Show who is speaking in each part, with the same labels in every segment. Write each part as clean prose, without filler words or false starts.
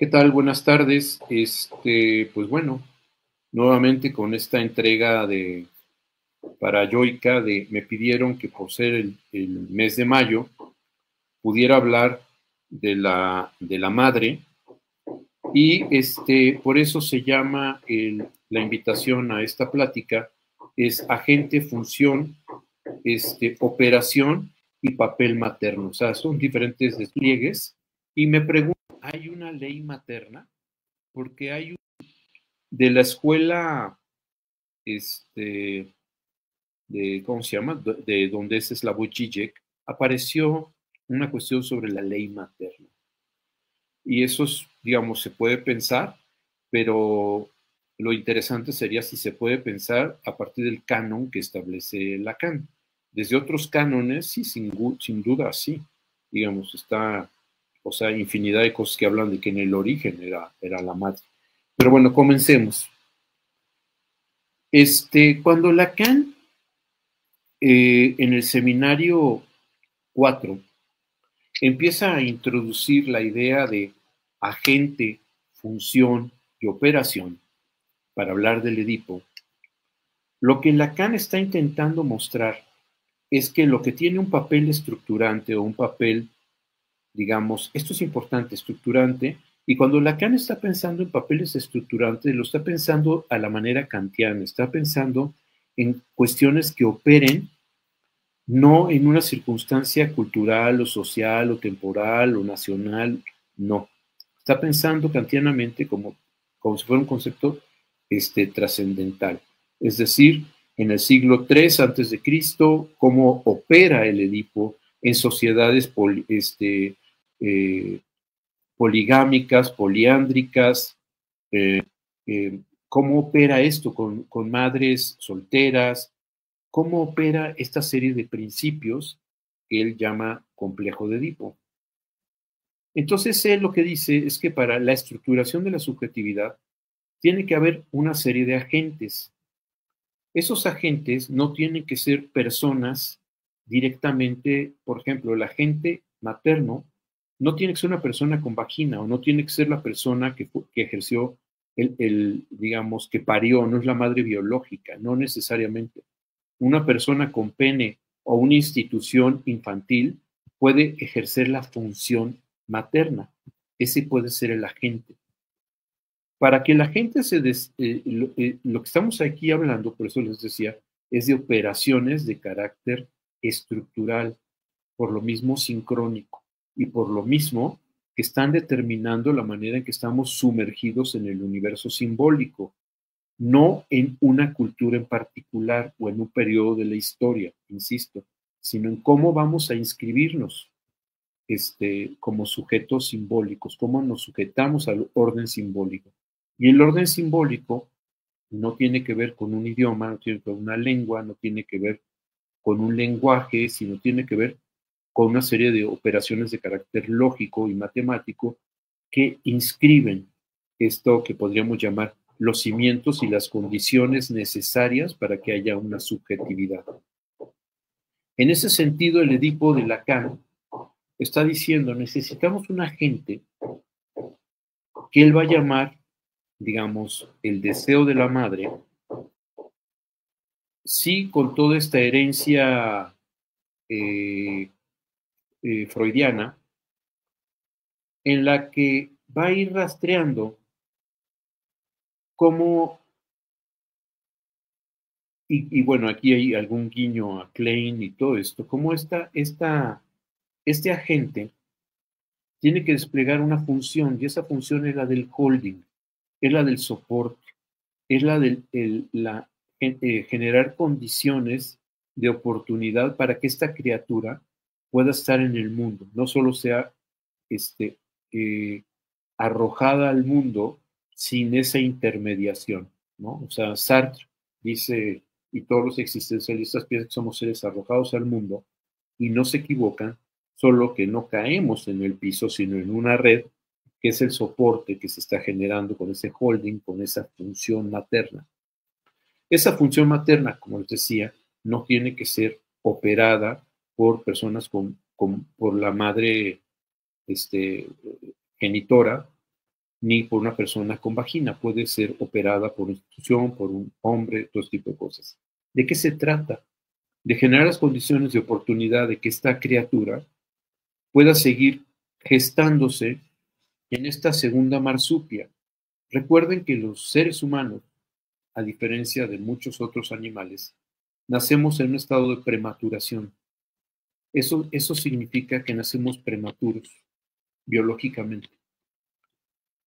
Speaker 1: ¿Qué tal? Buenas tardes. Pues bueno, nuevamente con esta entrega de para Yoica me pidieron que por ser el mes de mayo pudiera hablar de la madre y por eso se llama la invitación a esta plática es agente, función, operación y papel materno. O sea, son diferentes despliegues y me pregunto, ¿hay una ley materna? Porque hay de la escuela, este, ¿cómo se llama? De donde es Slavoj Žižek, apareció una cuestión sobre la ley materna. Y eso es, digamos, se puede pensar, pero lo interesante sería si se puede pensar a partir del canon que establece Lacan. Desde otros cánones, sí, sin duda, sí. Digamos, está, o sea, infinidad de cosas que hablan de que en el origen era la madre. Pero bueno, comencemos. Cuando Lacan, en el seminario 4 empieza a introducir la idea de agente, función y operación para hablar del Edipo, lo que Lacan está intentando mostrar es que lo que tiene un papel estructurante o un papel, digamos, esto es importante, estructurante, y cuando Lacan está pensando en papeles estructurantes, lo está pensando a la manera kantiana, está pensando en cuestiones que operen no en una circunstancia cultural o social o temporal o nacional, no. Está pensando kantianamente como si fuera un concepto trascendental. Es decir, en el siglo III antes de Cristo, cómo opera el Edipo en sociedades poligámicas, poliándricas, eh, cómo opera esto con madres solteras, cómo opera esta serie de principios que él llama complejo de Edipo. Entonces, él lo que dice es que para la estructuración de la subjetividad tiene que haber una serie de agentes. Esos agentes no tienen que ser personas directamente, por ejemplo, el agente materno no tiene que ser una persona con vagina o no tiene que ser la persona que ejerció digamos, que parió, no es la madre biológica, no necesariamente. Una persona con pene o una institución infantil puede ejercer la función materna. Ese puede ser el agente. Para que la gente lo que estamos aquí hablando, por eso les decía, es de operaciones de carácter estructural, por lo mismo sincrónico y por lo mismo que están determinando la manera en que estamos sumergidos en el universo simbólico, no en una cultura en particular o en un periodo de la historia, insisto, sino en cómo vamos a inscribirnos como sujetos simbólicos, cómo nos sujetamos al orden simbólico. Y el orden simbólico no tiene que ver con un idioma, no tiene que ver con una lengua, no tiene que ver con un lenguaje, sino tiene que ver con una serie de operaciones de carácter lógico y matemático que inscriben esto que podríamos llamar los cimientos y las condiciones necesarias para que haya una subjetividad. En ese sentido, el Edipo de Lacan está diciendo, necesitamos un agente que él va a llamar, digamos, el deseo de la madre, sí, con toda esta herencia freudiana, en la que va a ir rastreando cómo, y bueno, aquí hay algún guiño a Klein y todo esto, cómo este agente tiene que desplegar una función, y esa función es la del holding, es la del soporte, es la de generar condiciones de oportunidad para que esta criatura pueda estar en el mundo, no solo sea este, eh, arrojada al mundo sin esa intermediación, ¿no? O sea, Sartre dice, y todos los existencialistas piensan que somos seres arrojados al mundo, y no se equivocan, solo que no caemos en el piso, sino en una red que es el soporte que se está generando con ese holding, con esa función materna. Esa función materna, como les decía, no tiene que ser operada por personas por la madre genitora, ni por una persona con vagina. Puede ser operada por institución, por un hombre, todo este tipo de cosas. ¿De qué se trata? De generar las condiciones de oportunidad de que esta criatura pueda seguir gestándose en esta segunda marsupia. Recuerden que los seres humanos, a diferencia de muchos otros animales, nacemos en un estado de prematuración. Eso significa que nacemos prematuros, biológicamente.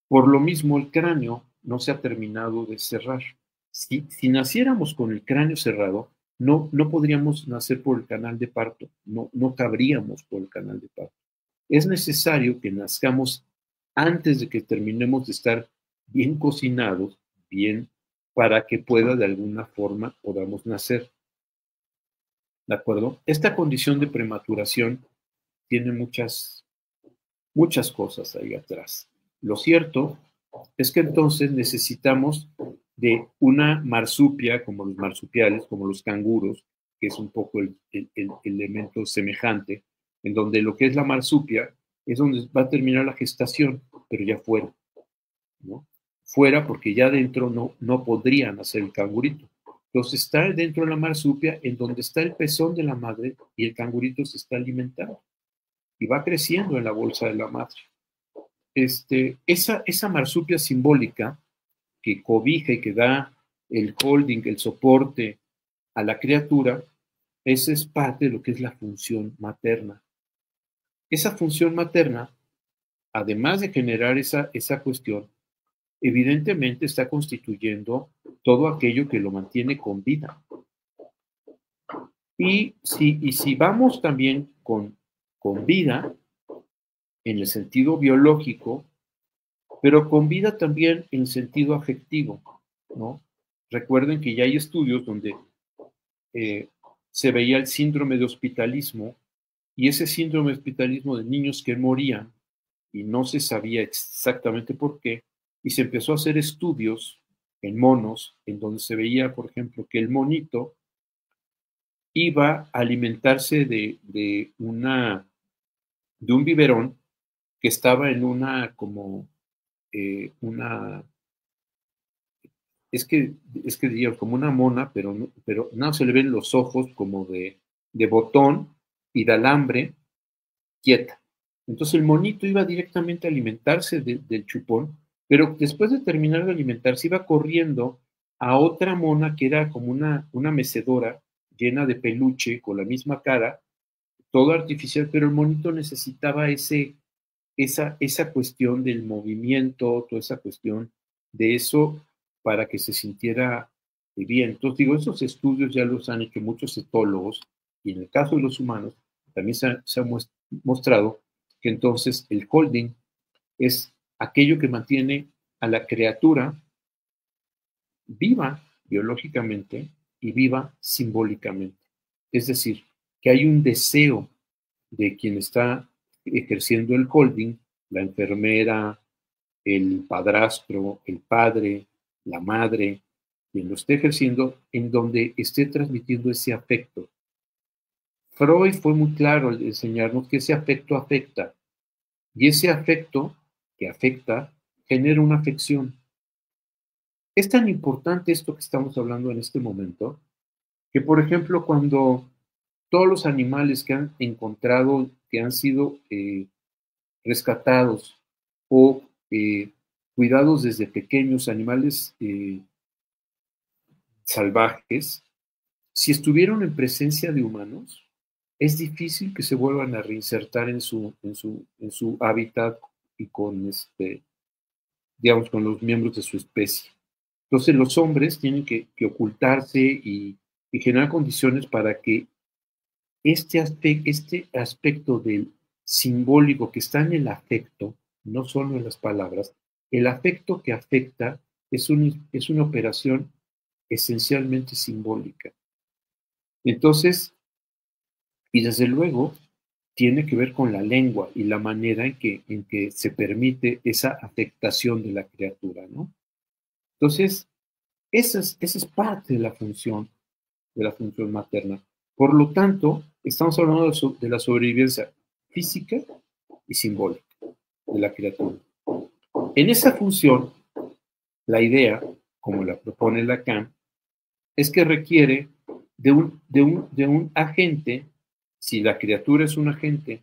Speaker 1: Por lo mismo, el cráneo no se ha terminado de cerrar. Si naciéramos con el cráneo cerrado, no podríamos nacer por el canal de parto, no cabríamos por el canal de parto. Es necesario que nazcamos antes de que terminemos de estar bien cocinados, bien, para que pueda de alguna forma podamos nacer. ¿De acuerdo? Esta condición de prematuración tiene muchas cosas ahí atrás. Lo cierto es que entonces necesitamos de una marsupia, como los marsupiales, como los canguros, que es un poco el elemento semejante, en donde lo que es la marsupia es donde va a terminar la gestación, pero ya fuera, ¿no? Fuera porque ya dentro no podría nacer el cangurito. Entonces está dentro de la marsupia en donde está el pezón de la madre y el cangurito se está alimentando y va creciendo en la bolsa de la madre. Esa marsupia simbólica que cobija y que da el holding, el soporte a la criatura, esa es parte de lo que es la función materna. Esa función materna, además de generar esa cuestión, evidentemente está constituyendo todo aquello que lo mantiene con vida. Y si vamos también con vida, en el sentido biológico, pero con vida también en sentido afectivo, ¿no? Recuerden que ya hay estudios donde se veía el síndrome de hospitalismo, y ese síndrome de hospitalismo de niños que morían y no se sabía exactamente por qué, y se empezó a hacer estudios en monos, en donde se veía, por ejemplo, que el monito iba a alimentarse de un biberón que estaba en es que diría como una mona, pero no se le ven los ojos como de botón y de alambre quieta. Entonces el monito iba directamente a alimentarse del chupón, pero después de terminar de alimentarse iba corriendo a otra mona que era como una mecedora llena de peluche con la misma cara, todo artificial, pero el monito necesitaba esa cuestión del movimiento, toda esa cuestión de eso para que se sintiera bien. Entonces, digo, esos estudios ya los han hecho muchos etólogos y en el caso de los humanos también se ha mostrado que entonces el holding es aquello que mantiene a la criatura viva biológicamente y viva simbólicamente. Es decir, que hay un deseo de quien está ejerciendo el holding, la enfermera, el padrastro, el padre, la madre, quien lo esté ejerciendo, en donde esté transmitiendo ese afecto. Freud fue muy claro al enseñarnos que ese afecto afecta, y ese afecto que afecta genera una afección. Es tan importante esto que estamos hablando en este momento, que por ejemplo cuando todos los animales que han encontrado, que han sido rescatados o cuidados desde pequeños, animales salvajes, si estuvieron en presencia de humanos, es difícil que se vuelvan a reinsertar en su hábitat y con digamos, con los miembros de su especie. Entonces los hombres tienen que ocultarse y generar condiciones para que este aspecto del simbólico que está en el afecto, no solo en las palabras, el afecto que afecta es una operación esencialmente simbólica. Entonces, y desde luego, tiene que ver con la lengua y la manera en que se permite esa afectación de la criatura, ¿no? Entonces, esa es parte de la función materna. Por lo tanto, estamos hablando de la sobrevivencia física y simbólica de la criatura. En esa función, la idea, como la propone Lacan, es que requiere de un agente. Si la criatura es un agente,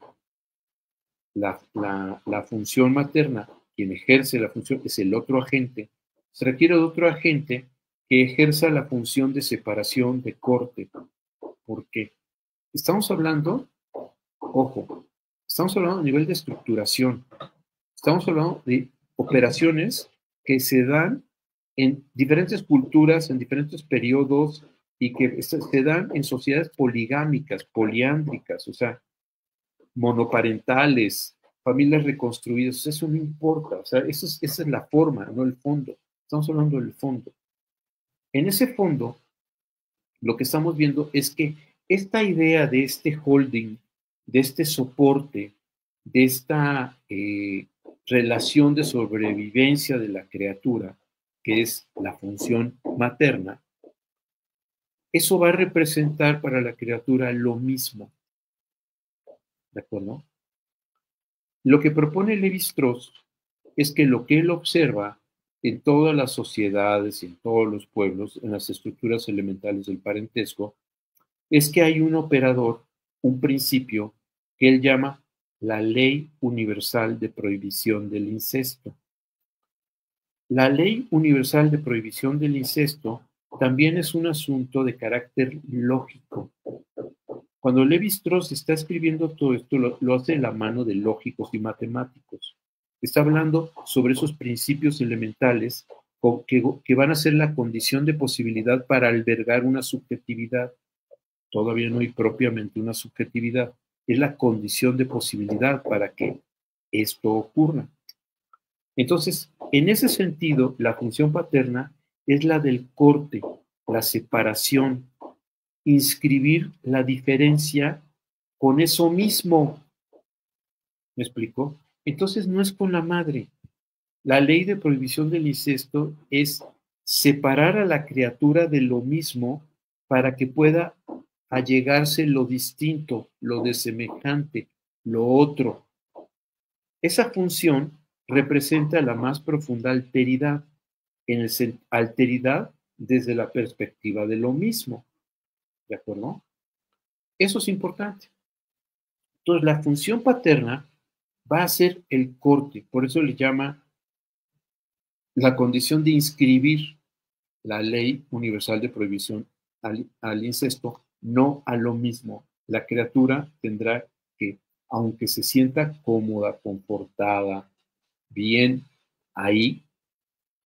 Speaker 1: la función materna, quien ejerce la función es el otro agente, se requiere de otro agente que ejerza la función de separación, de corte. ¿Por qué? Estamos hablando, ojo, estamos hablando a nivel de estructuración, estamos hablando de operaciones que se dan en diferentes culturas, en diferentes periodos, y que se dan en sociedades poligámicas, poliándricas, o sea, monoparentales, familias reconstruidas, eso no importa, o sea, esa es la forma, no el fondo. Estamos hablando del fondo. En ese fondo, lo que estamos viendo es que esta idea de este holding, de este soporte, de esta relación de sobrevivencia de la criatura, que es la función materna, eso va a representar para la criatura lo mismo. ¿De acuerdo? Lo que propone Lévi-Strauss es que lo que él observa en todas las sociedades y en todos los pueblos, en las estructuras elementales del parentesco, es que hay un operador, un principio, que él llama la ley universal de prohibición del incesto. La ley universal de prohibición del incesto también es un asunto de carácter lógico. Cuando Lévi-Strauss está escribiendo todo esto, lo hace de la mano de lógicos y matemáticos. Está hablando sobre esos principios elementales que van a ser la condición de posibilidad para albergar una subjetividad. Todavía no hay propiamente una subjetividad. Es la condición de posibilidad para que esto ocurra. Entonces, en ese sentido, la función paterna es la del corte, la separación, inscribir la diferencia con eso mismo. ¿Me explico? Entonces no es con la madre. La ley de prohibición del incesto es separar a la criatura de lo mismo para que pueda allegarse lo distinto, lo desemejante, lo otro. Esa función representa la más profunda alteridad, alteridad desde la perspectiva de lo mismo. ¿De acuerdo? Eso es importante. Entonces, la función paterna va a ser el corte, por eso le llama la condición de inscribir la ley universal de prohibición al incesto, no a lo mismo. La criatura tendrá que, aunque se sienta cómoda, confortada, bien ahí,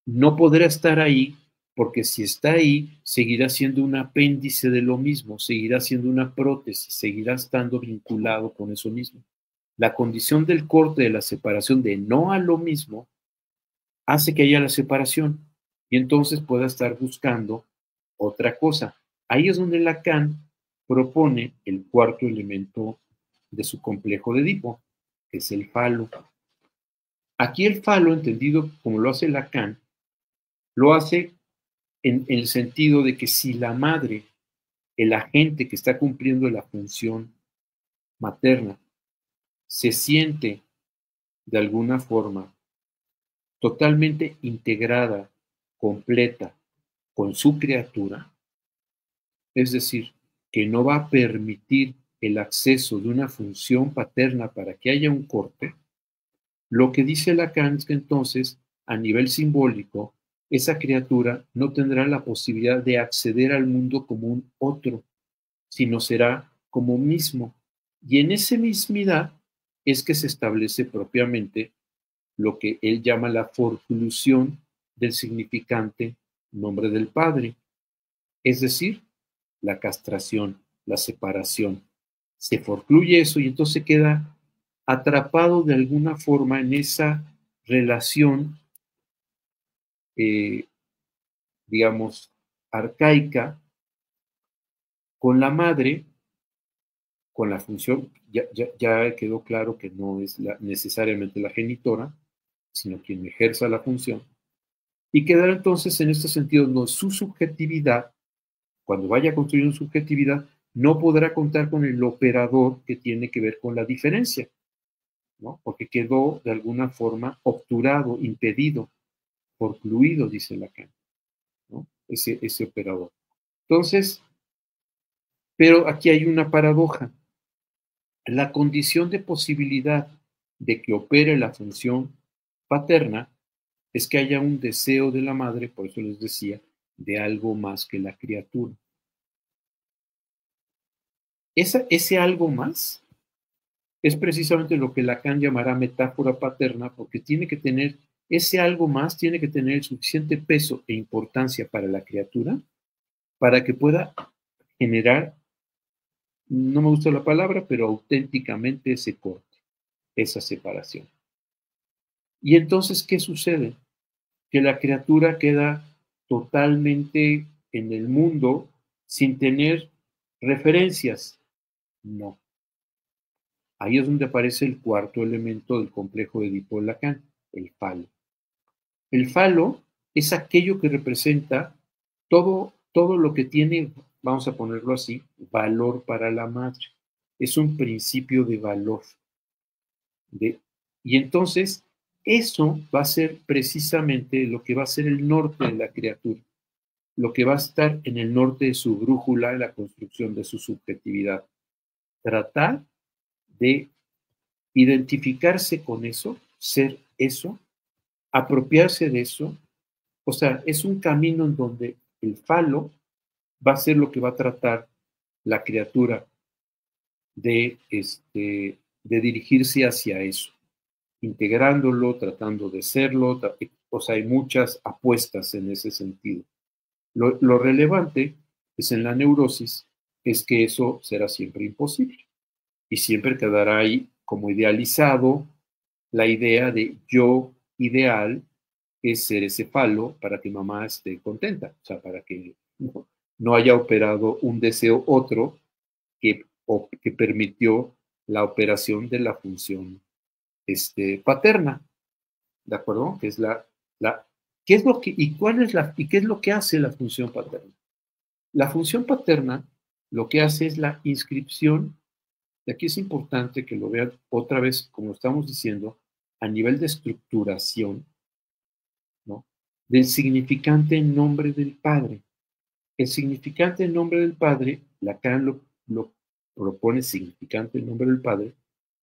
Speaker 1: no podrá estar ahí porque si está ahí, seguirá siendo un apéndice de lo mismo, seguirá siendo una prótesis, seguirá estando vinculado con eso mismo. La condición del corte, de la separación de no a lo mismo, hace que haya la separación y entonces pueda estar buscando otra cosa. Ahí es donde Lacan propone el cuarto elemento de su complejo de Edipo, que es el falo. Aquí el falo, entendido como lo hace Lacan, lo hace en el sentido de que si la madre, el agente que está cumpliendo la función materna, se siente de alguna forma totalmente integrada, completa con su criatura, es decir, que no va a permitir el acceso de una función paterna para que haya un corte, lo que dice Lacan es que entonces, a nivel simbólico, esa criatura no tendrá la posibilidad de acceder al mundo como un otro, sino será como mismo. Y en esa mismidad es que se establece propiamente lo que él llama la forclusión del significante nombre del Padre, es decir, la castración, la separación. Se forcluye eso y entonces queda atrapado de alguna forma en esa relación, eh, digamos, arcaica con la madre, con la función, ya quedó claro que no es necesariamente la genitora, sino quien ejerza la función, y quedará entonces en este sentido, no, su subjetividad, cuando vaya construyendo subjetividad, no podrá contar con el operador que tiene que ver con la diferencia. ¿no? Porque quedó de alguna forma obturado, impedido, forcluido, dice Lacan, ¿no? Ese operador. Entonces, pero aquí hay una paradoja. La condición de posibilidad de que opere la función paterna es que haya un deseo de la madre, por eso les decía, de algo más que la criatura. Ese algo más es precisamente lo que Lacan llamará metáfora paterna, porque tiene que tener, ese algo más tiene que tener suficiente peso e importancia para la criatura para que pueda generar, no me gusta la palabra, pero auténticamente ese corte, esa separación. Y entonces, ¿qué sucede? Que la criatura queda totalmente en el mundo sin tener referencias. No. Ahí es donde aparece el cuarto elemento del complejo de Edipo-Lacan, el falo. El falo es aquello que representa todo lo que tiene, vamos a ponerlo así, valor para la madre. Es un principio de valor. Y entonces, eso va a ser precisamente lo que va a ser el norte de la criatura, lo que va a estar en el norte de su brújula, en la construcción de su subjetividad. Tratar de identificarse con eso, ser eso, apropiarse de eso. O sea, es un camino en donde el falo va a ser lo que va a tratar la criatura de dirigirse hacia eso, integrándolo, tratando de serlo. O sea, hay muchas apuestas en ese sentido. Lo relevante es en la neurosis, es que eso será siempre imposible y siempre quedará ahí como idealizado la idea de yo ideal es ser ese falo para que mamá esté contenta, o sea, para que no haya operado un deseo otro que permitió la operación de la función paterna, ¿de acuerdo? Que es ¿qué es lo que, y cuál es y qué es lo que hace la función paterna? La función paterna lo que hace es la inscripción, y aquí es importante que lo vean otra vez, como estamos diciendo, a nivel de estructuración, ¿no? Del significante en nombre del Padre. El significante en nombre del Padre, Lacan lo propone significante en nombre del Padre,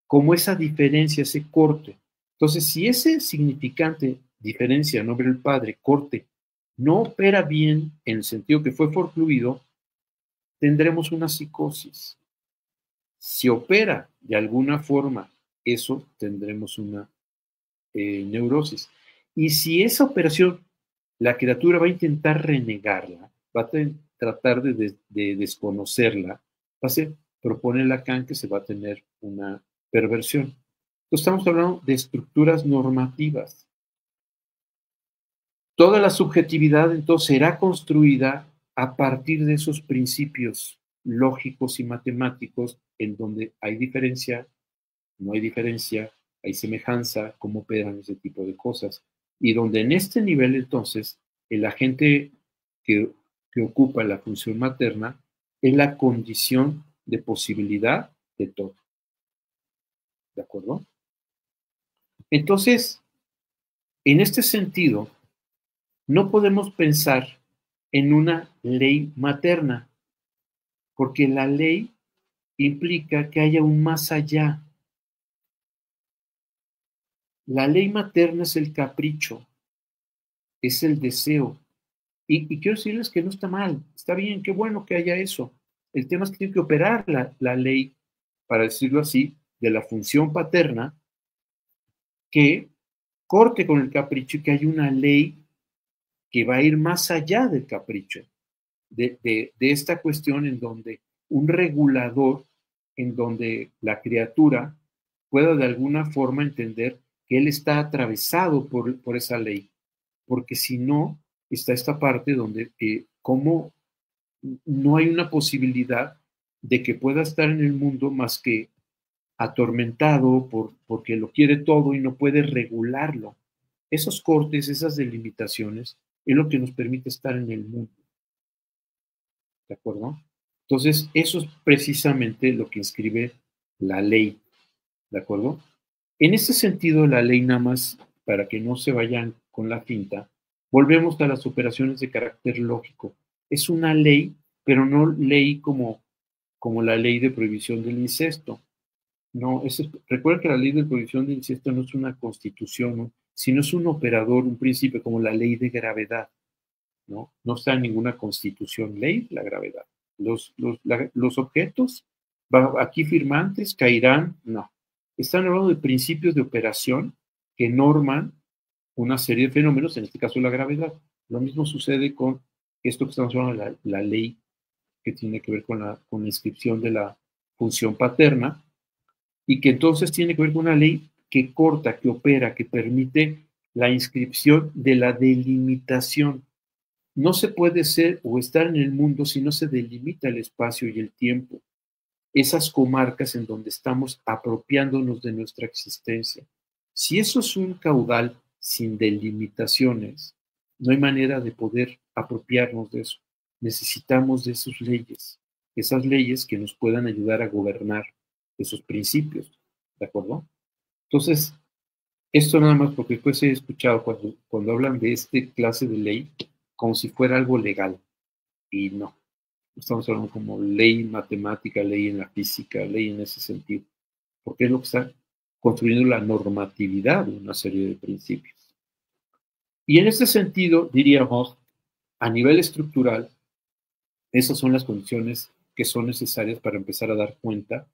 Speaker 1: como esa diferencia, ese corte. Entonces, si ese significante, diferencia en nombre del Padre, corte, no opera bien en el sentido que fue forcluido, tendremos una psicosis. Si opera de alguna forma eso, tendremos una neurosis. Y si esa operación, la criatura va a intentar renegarla, va a tratar de desconocerla, propone Lacan que se va a tener una perversión. Entonces estamos hablando de estructuras normativas. Toda la subjetividad entonces será construida a partir de esos principios lógicos y matemáticos en donde hay diferencia, no hay diferencia, hay semejanza, cómo operan ese tipo de cosas. Y donde en este nivel entonces el agente que ocupa la función materna es la condición de posibilidad de todo. ¿De acuerdo? Entonces, en este sentido, no podemos pensar en una ley materna, porque la ley implica que haya un más allá. La ley materna es el capricho, es el deseo. Y quiero decirles que no está mal, está bien, qué bueno que haya eso. El tema es que tiene que operar la ley, para decirlo así, de la función paterna, que corte con el capricho y que haya una ley que va a ir más allá del capricho, de esta cuestión en donde un regulador, en donde la criatura pueda de alguna forma entender que él está atravesado por esa ley, porque si no, está esta parte donde como no hay una posibilidad de que pueda estar en el mundo más que atormentado porque lo quiere todo y no puede regularlo. Esos cortes, esas delimitaciones, es lo que nos permite estar en el mundo. ¿De acuerdo? Entonces, eso es precisamente lo que inscribe la ley. ¿De acuerdo? En ese sentido, la ley, nada más para que no se vayan con la finta, volvemos a las operaciones de carácter lógico. Es una ley, pero no ley como la ley de prohibición del incesto. No, recuerda que la ley de prohibición del incesto no es una constitución, ¿no? Sino es un operador, un principio, como la ley de gravedad, ¿no? No está en ninguna constitución, ley de la gravedad. Los objetos aquí firmantes caerán, no. Están hablando de principios de operación que norman una serie de fenómenos, en este caso la gravedad. Lo mismo sucede con esto que estamos hablando de la ley que tiene que ver con la inscripción de la función paterna, y que entonces tiene que ver con una ley que corta, que opera, que permite la inscripción de la delimitación. No se puede ser o estar en el mundo si no se delimita el espacio y el tiempo, esas comarcas en donde estamos apropiándonos de nuestra existencia. Si eso es un caudal sin delimitaciones, no hay manera de poder apropiarnos de eso. Necesitamos de esas leyes que nos puedan ayudar a gobernar esos principios, ¿de acuerdo? Entonces, esto nada más porque después he escuchado cuando hablan de este clase de ley como si fuera algo legal, y no. Estamos hablando como ley matemática, ley en la física, ley en ese sentido, porque es lo que está construyendo la normatividad de una serie de principios. Y en ese sentido, diríamos, a nivel estructural, esas son las condiciones que son necesarias para empezar a dar cuenta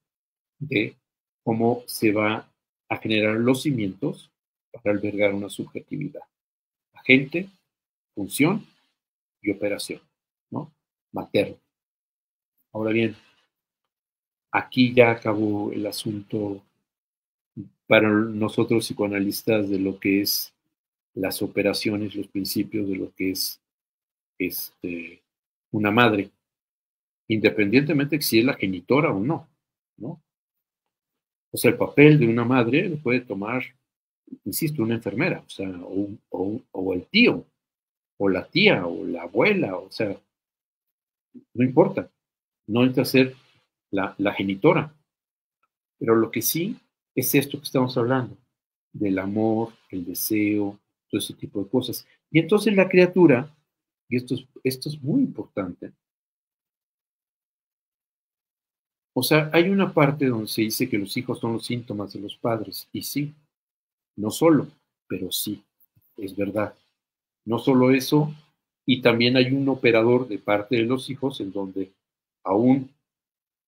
Speaker 1: de cómo se va a generar los cimientos para albergar una subjetividad. Agente, función y operación, ¿no? Materno. Ahora bien, aquí ya acabó el asunto para nosotros psicoanalistas de lo que es las operaciones, los principios de lo que es una madre, independientemente de si es la genitora o no, ¿no? O sea, el papel de una madre lo puede tomar, insisto, una enfermera, o sea, o el tío, o la tía, o la abuela, o sea, no importa, no entra a ser la genitora. Pero lo que sí es esto que estamos hablando, del amor, el deseo, todo ese tipo de cosas. Y entonces la criatura, y esto es muy importante, o sea, hay una parte donde se dice que los hijos son los síntomas de los padres, y sí, no solo, pero sí, es verdad. No solo eso, y también hay un operador de parte de los hijos en donde aún,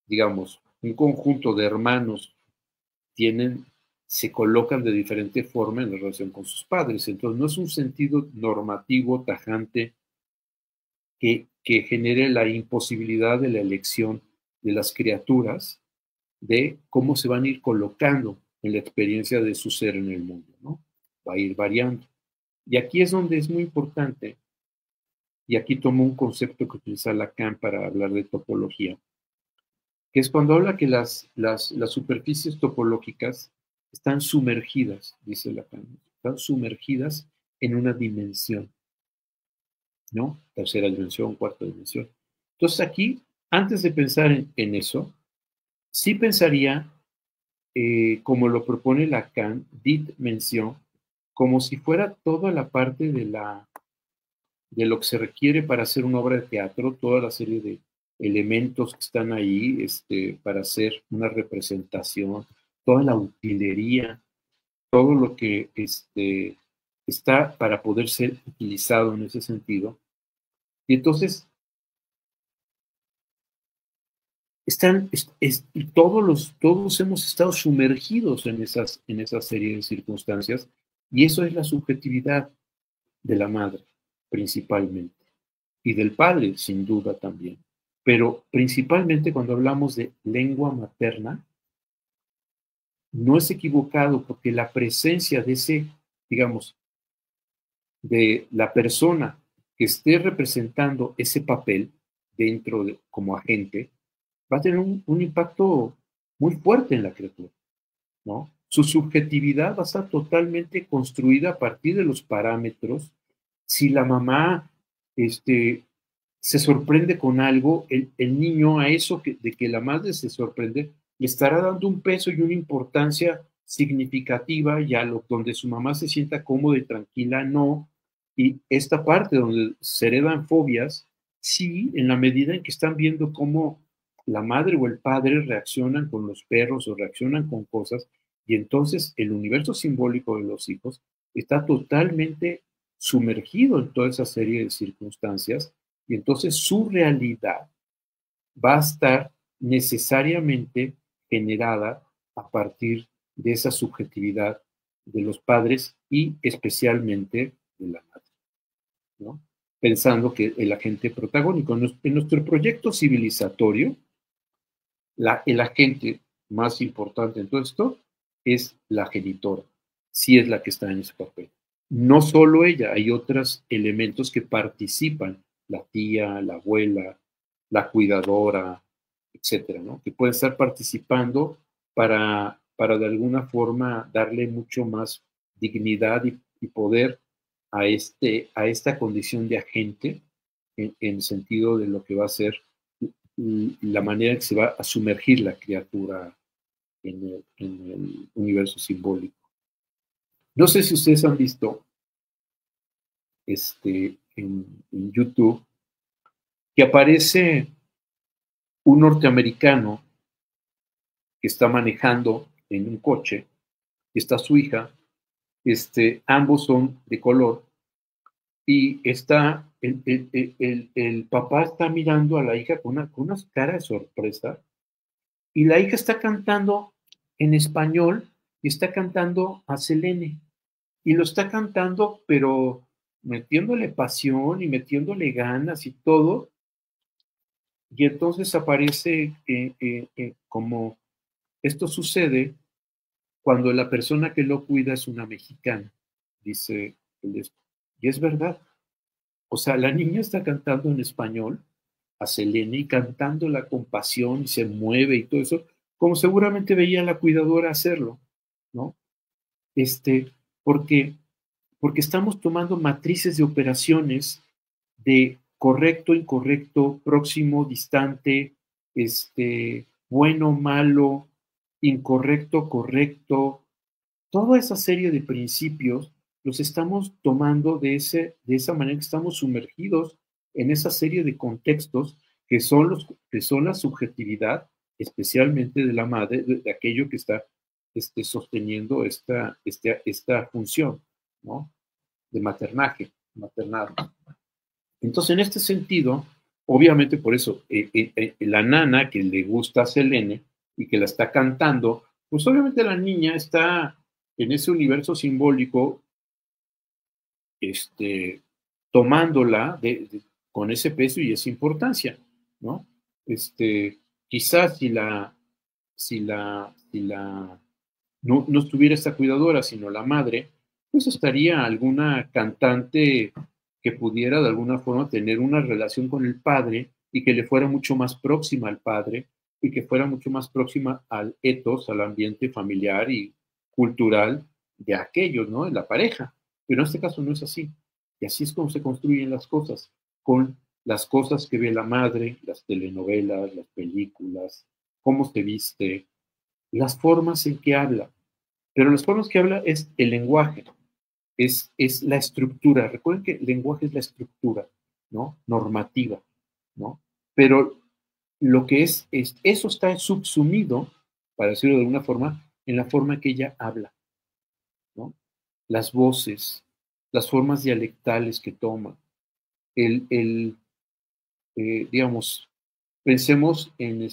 Speaker 1: digamos, un conjunto de hermanos se colocan de diferente forma en la relación con sus padres. Entonces, no es un sentido normativo, tajante, que genere la imposibilidad de la elección de las criaturas de cómo se van a ir colocando en la experiencia de su ser en el mundo, ¿no? Va a ir variando. Y aquí es donde es muy importante, y aquí tomo un concepto que utiliza Lacan para hablar de topología, que es cuando habla que las superficies topológicas están sumergidas, dice Lacan, están sumergidas en una dimensión, ¿no? Tercera dimensión, cuarta dimensión. Entonces aquí, antes de pensar en eso, sí pensaría, como lo propone Lacan, dit mención, como si fuera toda la parte de lo que se requiere para hacer una obra de teatro, toda la serie de elementos que están ahí para hacer una representación, toda la utilería, todo lo que está para poder ser utilizado en ese sentido. Y entonces, todos hemos estado sumergidos en esa serie de circunstancias, y eso es la subjetividad de la madre, principalmente, y del padre, sin duda también. Pero principalmente cuando hablamos de lengua materna, no es equivocado porque la presencia de ese, digamos, de la persona que esté representando ese papel como agente, va a tener un impacto muy fuerte en la criatura, ¿no? Su subjetividad va a estar totalmente construida a partir de los parámetros. Si la mamá se sorprende con algo, el niño a eso de que la madre se sorprende, le estará dando un peso y una importancia significativa y donde su mamá se sienta cómoda y tranquila, no. Y esta parte donde se heredan fobias, sí, en la medida en que están viendo cómo la madre o el padre reaccionan con los perros o reaccionan con cosas, y entonces el universo simbólico de los hijos está totalmente sumergido en toda esa serie de circunstancias, y entonces su realidad va a estar necesariamente generada a partir de esa subjetividad de los padres y especialmente de la madre, ¿no? Pensando que el agente protagónico, en nuestro proyecto civilizatorio, el agente más importante en todo esto es la genitora, si es la que está en ese papel. No solo ella, hay otros elementos que participan, la tía, la abuela, la cuidadora, etcétera, ¿no? Que pueden estar participando para de alguna forma darle mucho más dignidad y poder a esta condición de agente en el sentido de lo que va a ser la manera en que se va a sumergir la criatura en el universo simbólico. No sé si ustedes han visto en YouTube que aparece un norteamericano que está manejando en un coche, y está su hija, ambos son de color, y está el papá está mirando a la hija con una cara de sorpresa, y la hija está cantando en español y está cantando a Selene. Y lo está cantando, pero metiéndole pasión y metiéndole ganas y todo. Y entonces aparece como esto sucede cuando la persona que lo cuida es una mexicana, dice el esto. Y es verdad. O sea, la niña está cantando en español a Selene y cantándola con pasión y se mueve y todo eso, como seguramente veía a la cuidadora hacerlo, ¿no? Porque, porque estamos tomando matrices de operaciones de correcto, incorrecto, próximo, distante, bueno, malo, incorrecto, correcto, toda esa serie de principios los estamos tomando de esa manera que estamos sumergidos en esa serie de contextos que son la subjetividad, especialmente de la madre, de aquello que está sosteniendo esta función, ¿no? De maternado. Entonces, en este sentido, obviamente por eso, la nana que le gusta a Selene y que la está cantando, pues obviamente la niña está en ese universo simbólico, tomándola con ese peso y esa importancia, ¿no? Quizás si la no estuviera esta cuidadora, sino la madre, pues estaría alguna cantante que pudiera de alguna forma tener una relación con el padre y que le fuera mucho más próxima al padre y que fuera mucho más próxima al ethos, al ambiente familiar y cultural de aquellos, ¿no? De la pareja. Pero en este caso no es así. Y así es como se construyen las cosas, con las cosas que ve la madre, las telenovelas, las películas, cómo se viste, las formas en que habla. Pero las formas que habla es el lenguaje, es la estructura. Recuerden que el lenguaje es la estructura, ¿no? Normativa, ¿no? Pero lo que eso está subsumido, para decirlo de alguna forma, en la forma que ella habla, ¿no? Las voces, las formas dialectales que toma, digamos, pensemos en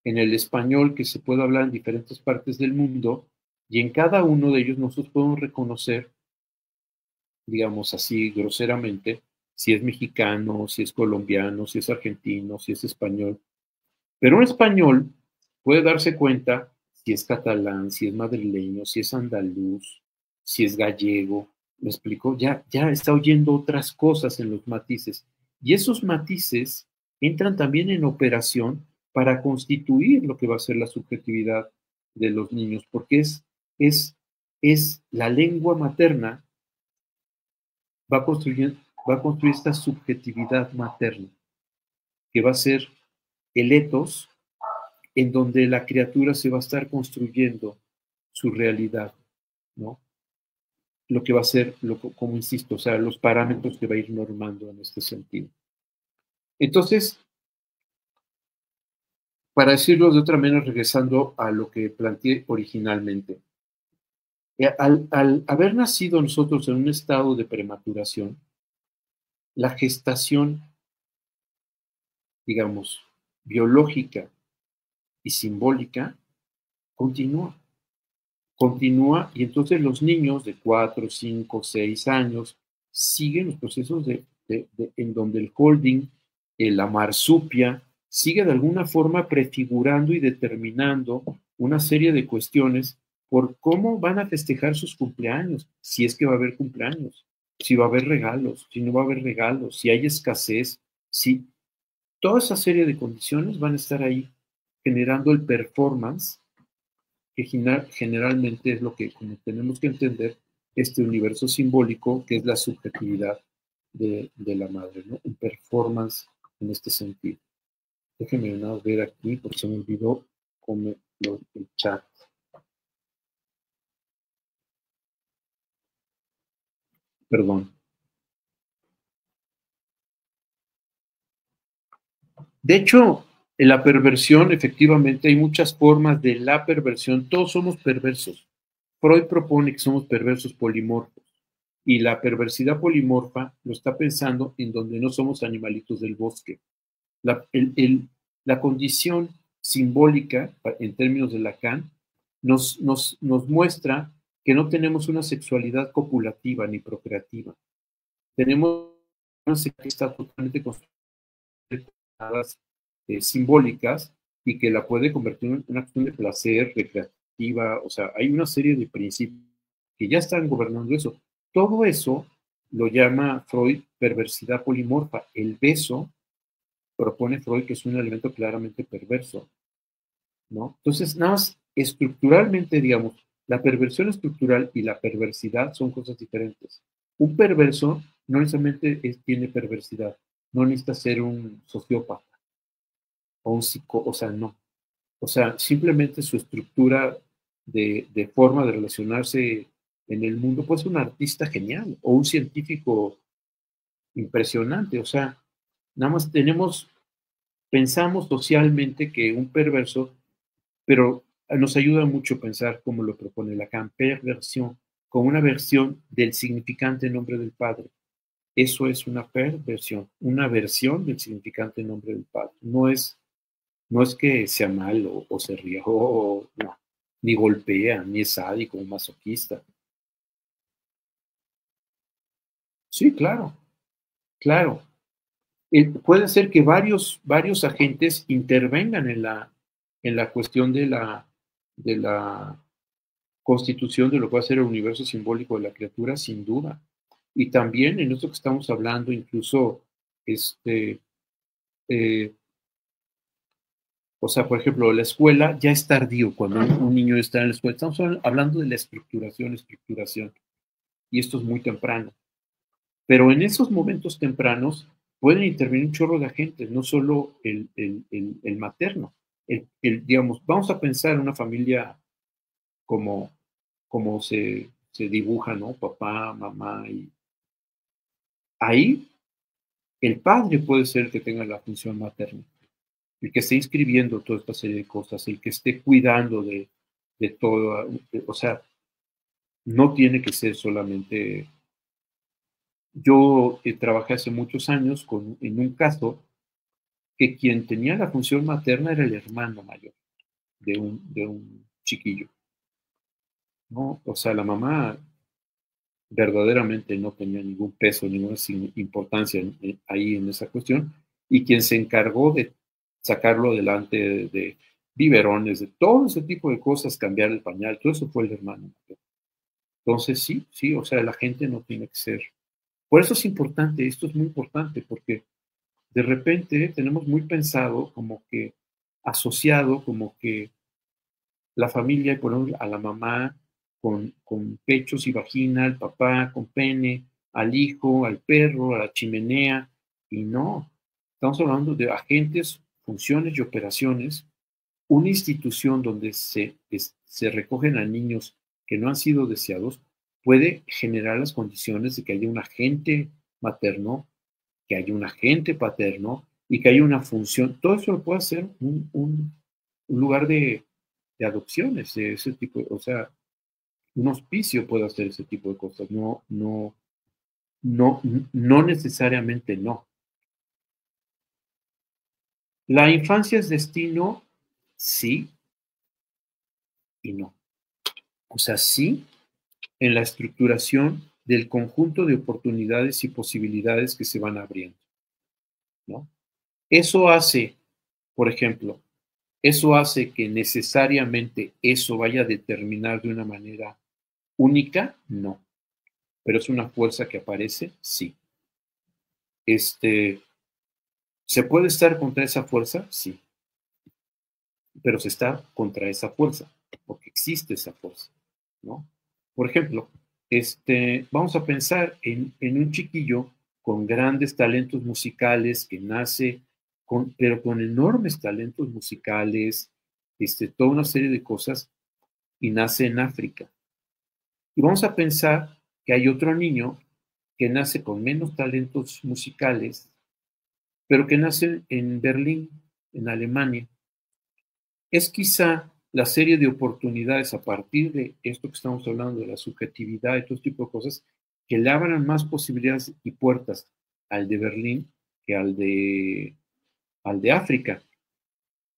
Speaker 1: el español que se puede hablar en diferentes partes del mundo y en cada uno de ellos nosotros podemos reconocer, digamos así groseramente, si es mexicano, si es colombiano, si es argentino, si es español. Pero un español puede darse cuenta si es catalán, si es madrileño, si es andaluz, si es gallego. ¿Me explico? Ya está oyendo otras cosas en los matices. Y esos matices entran también en operación para constituir lo que va a ser la subjetividad de los niños, porque es la lengua materna va a construir esta subjetividad materna, que va a ser el ethos en donde la criatura se va a estar construyendo su realidad, ¿no? Lo que va a ser, como insisto, o sea, los parámetros que va a ir normando en este sentido. Entonces, para decirlo de otra manera, regresando a lo que planteé originalmente, al haber nacido nosotros en un estado de prematuración, la gestación, digamos, biológica y simbólica continúa. Continúa y entonces los niños de 4, 5, 6 años siguen los procesos en donde el holding, la marsupia, sigue de alguna forma prefigurando y determinando una serie de cuestiones por cómo van a festejar sus cumpleaños, si es que va a haber cumpleaños, si va a haber regalos, si no va a haber regalos, si hay escasez, si toda esa serie de condiciones van a estar ahí generando el performance que generalmente es lo que como tenemos que entender este universo simbólico, que es la subjetividad de la madre, ¿no? Un performance en este sentido. Déjenme ver aquí porque se me olvidó el chat. Perdón. De hecho, en la perversión, efectivamente, hay muchas formas de la perversión. Todos somos perversos. Freud propone que somos perversos polimorfos. Y la perversidad polimorfa lo está pensando en donde no somos animalitos del bosque. La condición simbólica, en términos de Lacan, nos muestra que no tenemos una sexualidad copulativa ni procreativa. Tenemos una sexualidad que está totalmente construida simbólicas y que la puede convertir en una acción de placer, recreativa, o sea, hay una serie de principios que ya están gobernando eso. Todo eso lo llama Freud perversidad polimorfa. El beso propone Freud que es un elemento claramente perverso, ¿no? Entonces, nada más estructuralmente, digamos, la perversión estructural y la perversidad son cosas diferentes. Un perverso no necesariamente tiene perversidad, no necesita ser un sociópata o un o sea, no. O sea, simplemente su estructura de forma de relacionarse en el mundo puede ser un artista genial o un científico impresionante. O sea, nada más pensamos socialmente que un perverso, pero nos ayuda mucho pensar como lo propone Lacan, perversión, como una versión del significante nombre del Padre. Eso es una perversión, una versión del significante nombre del Padre. No es que sea malo o se ría, no, ni golpea, ni es sádico o masoquista. Sí, claro, claro. Puede ser que varios agentes intervengan en la cuestión de la constitución de lo que va a ser el universo simbólico de la criatura, sin duda. Y también en esto que estamos hablando, incluso, eh, o sea, por ejemplo, la escuela ya es tardío cuando un niño está en la escuela. Estamos hablando de la estructuración, y esto es muy temprano. Pero en esos momentos tempranos pueden intervenir un chorro de agentes, no solo el materno. Digamos, vamos a pensar en una familia como, como se dibuja, ¿no? Papá, mamá, y ahí el padre puede ser el que tenga la función materna, el que esté inscribiendo toda esta serie de cosas, el que esté cuidando de todo, o sea, no tiene que ser solamente. Yo trabajé hace muchos años en un caso que quien tenía la función materna era el hermano mayor de un chiquillo, ¿no? O sea, la mamá verdaderamente no tenía ningún peso, ninguna importancia ahí en esa cuestión, y quien se encargó de sacarlo adelante de biberones, de todo ese tipo de cosas, cambiar el pañal, todo eso fue el hermano mayor. Entonces, sí, o sea, la gente no tiene que ser. Por eso es importante, esto es muy importante, porque de repente tenemos muy pensado como que asociado, como que la familia, ponemos a la mamá con pechos y vagina, al papá con pene, al hijo, al perro, a la chimenea, y no, estamos hablando de agentes, funciones y operaciones, una institución donde se se recogen a niños que no han sido deseados, puede generar las condiciones de que haya un agente materno, que haya un agente paterno y que haya una función. Todo eso lo puede hacer un lugar de adopciones, de ese tipo, o sea, un hospicio puede hacer ese tipo de cosas, no necesariamente no. La infancia es destino, sí y no. O sea, sí en la estructuración del conjunto de oportunidades y posibilidades que se van abriendo, ¿no? Eso hace, por ejemplo, eso hace que necesariamente eso vaya a determinar de una manera única, no. Pero es una fuerza que aparece, sí. ¿Se puede estar contra esa fuerza? Sí. Pero se está contra esa fuerza, porque existe esa fuerza, ¿no? Por ejemplo, vamos a pensar en un chiquillo con grandes talentos musicales que nace, pero con enormes talentos musicales, toda una serie de cosas, y nace en África. Y vamos a pensar que hay otro niño que nace con menos talentos musicales, pero que nace en Berlín, en Alemania. Es quizá la serie de oportunidades a partir de esto que estamos hablando, de la subjetividad y todo este tipo de cosas, que le abran más posibilidades y puertas al de Berlín que al de África.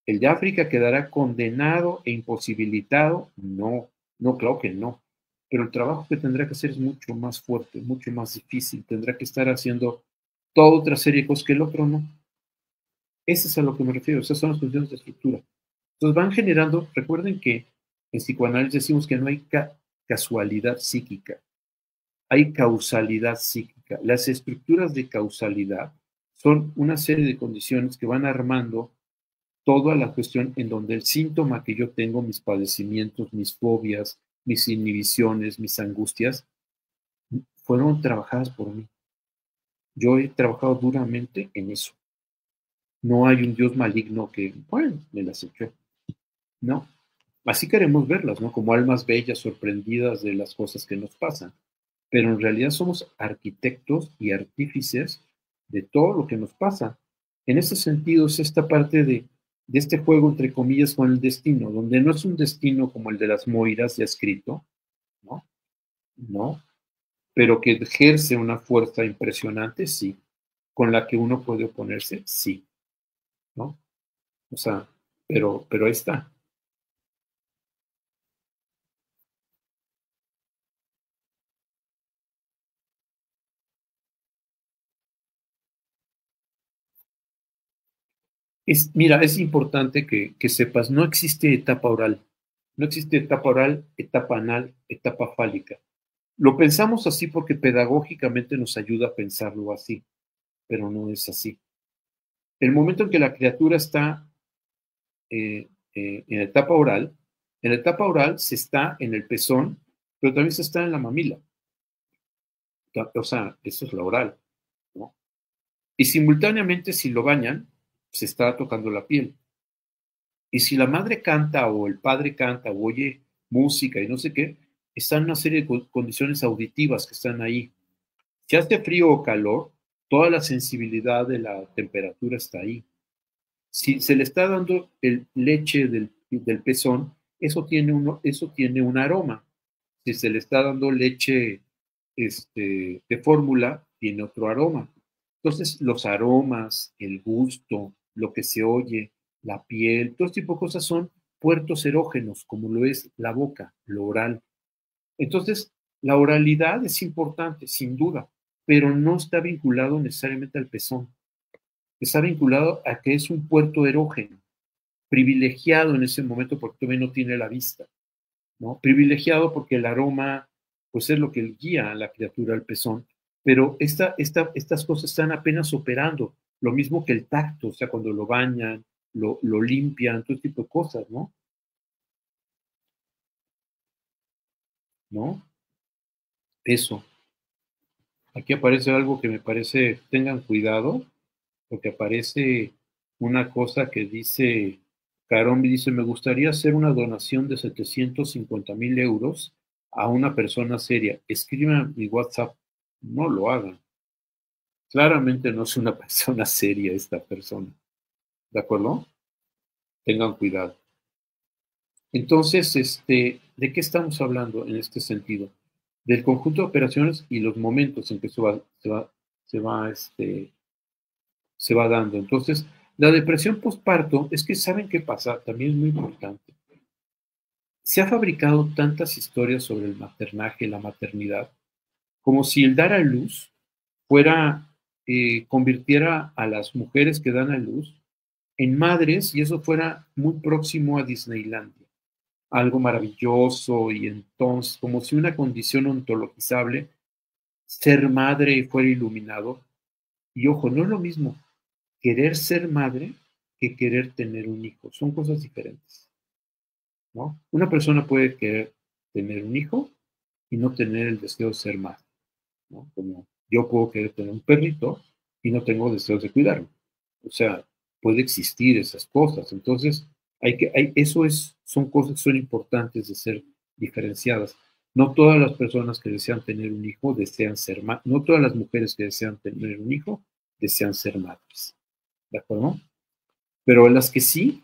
Speaker 1: ¿El de África quedará condenado e imposibilitado? No, no, claro que no. Pero el trabajo que tendrá que hacer es mucho más fuerte, mucho más difícil. Tendrá que estar haciendo toda otra serie de cosas que el otro no. Ese es a lo que me refiero. Esas son las funciones de estructura. Entonces van generando, recuerden que en psicoanálisis decimos que no hay casualidad psíquica, hay causalidad psíquica. Las estructuras de causalidad son una serie de condiciones que van armando toda la cuestión en donde el síntoma que yo tengo, mis padecimientos, mis fobias, mis inhibiciones, mis angustias, fueron trabajadas por mí. Yo he trabajado duramente en eso. No hay un Dios maligno que, bueno, me las echó. No, así queremos verlas, ¿no? Como almas bellas, sorprendidas de las cosas que nos pasan. Pero en realidad somos arquitectos y artífices de todo lo que nos pasa. En ese sentido es esta parte de este juego, entre comillas, con el destino, donde no es un destino como el de las Moiras ya escrito, ¿no? No, pero que ejerce una fuerza impresionante, sí. Con la que uno puede oponerse, sí, ¿no? O sea, pero ahí está. Mira, es importante que sepas, no existe etapa oral. No existe etapa oral, etapa anal, etapa fálica. Lo pensamos así porque pedagógicamente nos ayuda a pensarlo así, pero no es así. El momento en que la criatura está en la etapa oral se está en el pezón, pero también se está en la mamila. O sea, eso es la oral, ¿no? Y simultáneamente, si lo bañan, se está tocando la piel. Y si la madre canta o el padre canta o oye música y no sé qué, están una serie de condiciones auditivas que están ahí. Si hace frío o calor, toda la sensibilidad de la temperatura está ahí. Si se le está dando el leche del pezón, eso tiene un aroma. Si se le está dando leche de fórmula, tiene otro aroma. Entonces, los aromas, el gusto, lo que se oye, la piel, todo este tipo de cosas son puertos erógenos, como lo es la boca, lo oral. Entonces, la oralidad es importante, sin duda, pero no está vinculado necesariamente al pezón. Está vinculado a que es un puerto erógeno, privilegiado en ese momento porque todavía no tiene la vista, ¿no? Privilegiado porque el aroma, pues es lo que guía a la criatura al pezón, pero estas cosas están apenas operando, lo mismo que el tacto, o sea, cuando lo bañan, lo limpian, todo tipo de cosas, ¿no? ¿No? Eso. Aquí aparece algo que me parece, tengan cuidado, porque aparece una cosa que dice Carombi dice, me gustaría hacer una donación de 750,000 euros a una persona seria. Escriban a mi WhatsApp, no lo hagan. Claramente no es una persona seria esta persona. ¿De acuerdo? Tengan cuidado. Entonces, ¿de qué estamos hablando en este sentido? Del conjunto de operaciones y los momentos en que se va dando. Entonces, la depresión postparto es que saben qué pasa, también es muy importante. Se ha fabricado tantas historias sobre el maternaje, la maternidad, como si el dar a luz convirtiera a las mujeres que dan a luz en madres y eso fuera muy próximo a Disneylandia, algo maravilloso y entonces como si una condición ontologizable, ser madre fuera iluminado. Y ojo, no es lo mismo querer ser madre que querer tener un hijo, son cosas diferentes, ¿no? Una persona puede querer tener un hijo y no tener el deseo de ser madre, ¿no? Como yo puedo querer tener un perrito y no tengo deseos de cuidarlo. O sea, puede existir esas cosas. Entonces, son cosas que son importantes de ser diferenciadas. No todas las personas que desean tener un hijo desean ser madres. No todas las mujeres que desean tener un hijo desean ser madres. ¿De acuerdo? Pero las que sí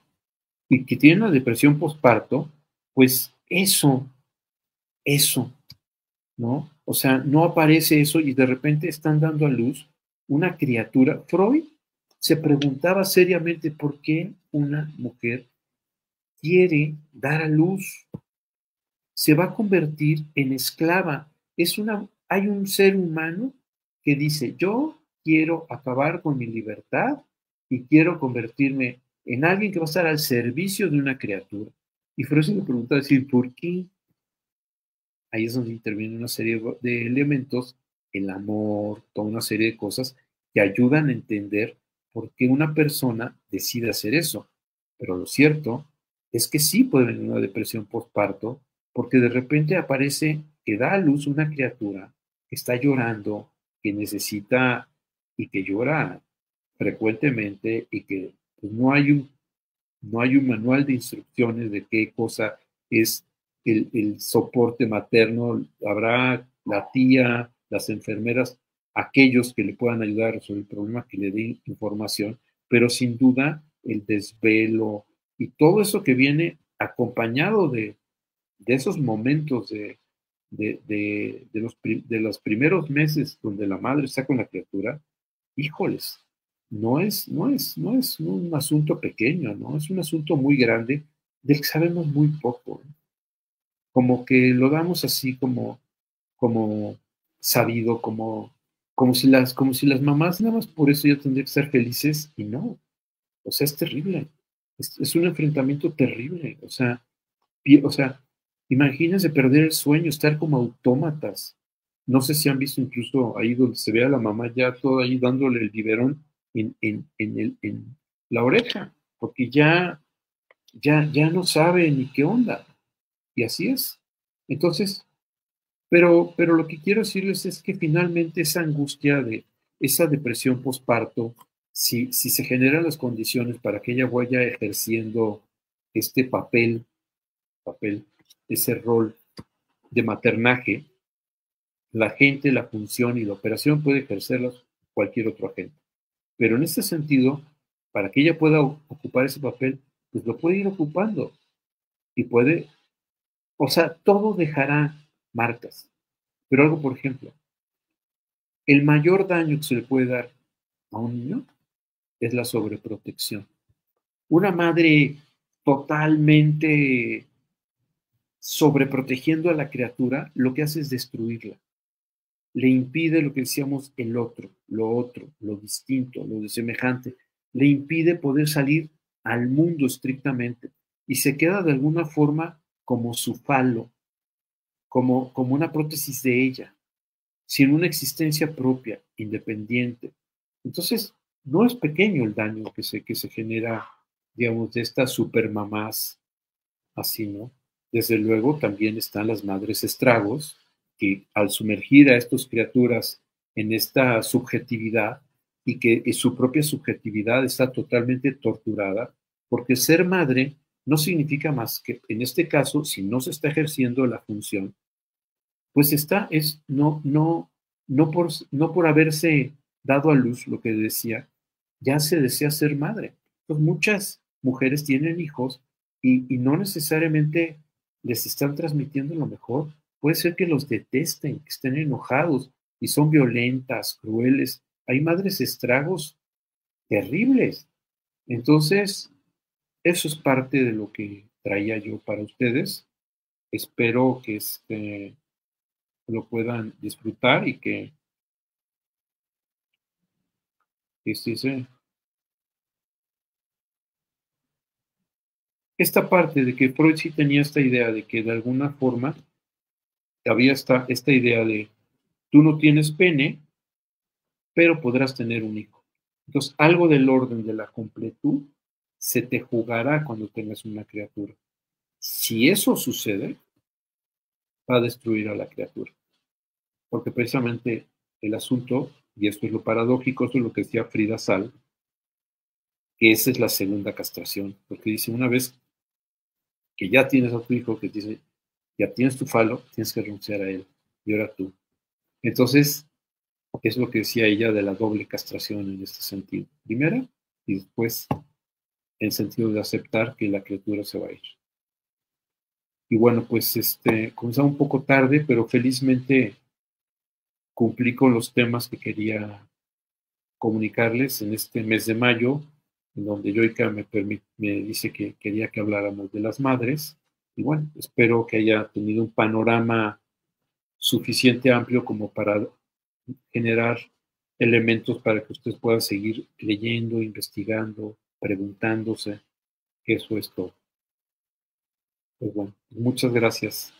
Speaker 1: y que tienen la depresión postparto, pues eso, ¿no? O sea, no aparece eso y de repente están dando a luz una criatura. Freud se preguntaba seriamente por qué una mujer quiere dar a luz, se va a convertir en esclava. Hay un ser humano que dice, yo quiero acabar con mi libertad y quiero convertirme en alguien que va a estar al servicio de una criatura. Y Freud se le pregunta decir, ¿por qué? Ahí es donde interviene una serie de elementos, el amor, toda una serie de cosas que ayudan a entender por qué una persona decide hacer eso. Pero lo cierto es que sí puede venir una depresión postparto porque de repente aparece que da a luz una criatura que está llorando, que necesita y que llora frecuentemente y que pues, no hay un manual de instrucciones de qué cosa es el soporte materno. Habrá la tía, las enfermeras, aquellos que le puedan ayudar a resolver el problema, que le den información, pero sin duda el desvelo y todo eso que viene acompañado de esos momentos de los primeros meses donde la madre está con la criatura, híjoles, no es un asunto pequeño, ¿no? Es un asunto muy grande del que sabemos muy poco, ¿no? Como que lo damos así como sabido, como si las mamás nada más por eso ya tendrían que ser felices y no. O sea, es terrible. Es un enfrentamiento terrible. O sea, imagínense perder el sueño, estar como autómatas. No sé si han visto incluso ahí donde se ve a la mamá ya toda ahí dándole el biberón en la oreja, porque ya no sabe ni qué onda. Y así es. Entonces, pero lo que quiero decirles es que finalmente esa angustia de esa depresión postparto, si se generan las condiciones para que ella vaya ejerciendo este papel, ese rol de maternaje, la gente, la función y la operación puede ejercerlos cualquier otro agente. Pero en este sentido, para que ella pueda ocupar ese papel, pues lo puede ir ocupando y puede, o sea, todo dejará marcas. Pero algo, por ejemplo, el mayor daño que se le puede dar a un niño es la sobreprotección. Una madre totalmente sobreprotegiendo a la criatura, lo que hace es destruirla. Le impide lo que decíamos el otro, lo distinto, lo de semejante. Le impide poder salir al mundo estrictamente y se queda de alguna forma como su falo, como una prótesis de ella, sin una existencia propia, independiente. Entonces, no es pequeño el daño que se genera, digamos, de estas supermamás así, ¿no? Desde luego también están las madres estragos, que al sumergir a estas criaturas en esta subjetividad y que su propia subjetividad está totalmente torturada, porque ser madre no significa más que, en este caso, si no se está ejerciendo la función, pues no por haberse dado a luz, lo que decía, ya se desea ser madre. Pues muchas mujeres tienen hijos y no necesariamente les están transmitiendo lo mejor. Puede ser que los detesten, que estén enojados y son violentas, crueles. Hay madres estragos terribles. Entonces, eso es parte de lo que traía yo para ustedes. Espero que lo puedan disfrutar y que esta parte de que Freud sí tenía esta idea de que de alguna forma había esta idea de tú no tienes pene, pero podrás tener un hijo. Entonces, algo del orden de la completud se te jugará cuando tengas una criatura. Si eso sucede, va a destruir a la criatura. Porque precisamente el asunto, y esto es lo paradójico, esto es lo que decía Frida Sal, que esa es la segunda castración, porque dice, una vez que ya tienes a tu hijo, que dice, ya tienes tu falo, tienes que renunciar a él, y ahora tú. Entonces, es lo que decía ella de la doble castración en este sentido. Primera, y después en sentido de aceptar que la criatura se va a ir. Y bueno, pues comenzaba un poco tarde, pero felizmente cumplí con los temas que quería comunicarles en este mes de mayo, en donde Yoika me dice que quería que habláramos de las madres. Y bueno, espero que haya tenido un panorama suficiente amplio como para generar elementos para que usted pueda seguir leyendo, investigando, preguntándose, que eso es todo. Pues bueno, muchas gracias.